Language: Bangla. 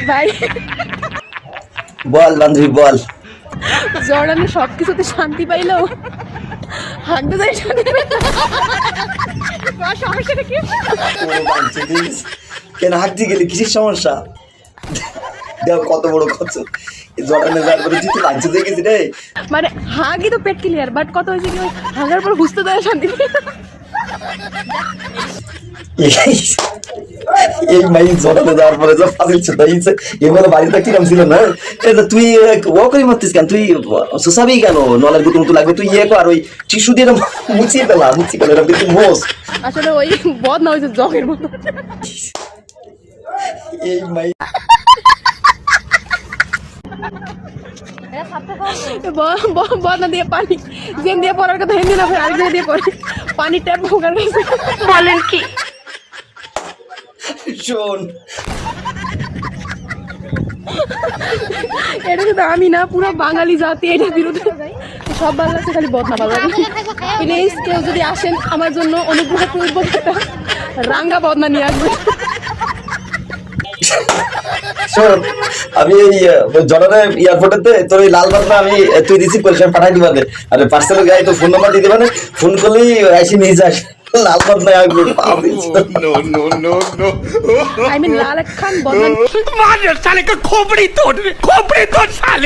ভাই বল বান্ধবী বল। জর্ডানে সবকিছুতে শান্তি পাইলো, হাঁটতে যাই শান্তি পাইলো। সমস্যাটা কি? কেন হাঁটতে গেলে কিসের সমস্যা? দেখ কত বড় কত জর্ডানে যাওয়ার পরে তুই বাঞ্চে দিয়ে গেছি রে। মানে হাগি তো পেট ক্লিয়ার, বাট কত হয়েছে কি হাগার পর বুঝতে দেয় শান্তি পাইলো। এই মাই জর্ডানে যাওয়ার পরে যা ফাজিল ছিল এবারে বাড়িতে কিরম ছিল না। তুই ও করে মারতিস কেন? তুই সুসাবি কেন? নলের গুতো মতো লাগবে, তুই ইয়ে কর, ওই টিস্যু দিয়ে মুছিয়ে ফেলা, মুছিয়ে ফেলা, এরকম কিন্তু মোস। আসলে ওই বদ না হয়েছে জগের মতো। এই মাই বদনা দিয়ে পানি যেন দিয়ে পড়ার কথা হেন দিন আপনি আরেকজন দিয়ে পড়ে পানি ট্যাপ ভোগার গেছে। বলেন কি? শোন, এটা শুধু আমি না, পুরো বাঙালি জাতি এটার বিরুদ্ধে। সব বাংলাদেশে খালি বদনা বাজার। প্লিজ কেউ যদি আসেন আমার জন্য অনুগ্রহ পূর্বক একটা রাঙ্গা বদনা নিয়ে আসবে। শোন, আমি এই জর্ডানে এয়ারপোর্টেতে তোর ওই লাল বাটনা আমি তুই রিসিভ করিস, আমি পাঠাই দিবা। আর পার্সেলের গায়ে তোর ফোন নাম্বার দিতে পারে, ফোন করলেই এসে নিয়ে যাস লাল বাটনা। I mean লাল খান বদনা। मार साले का खोपड़ी तोड़ साले।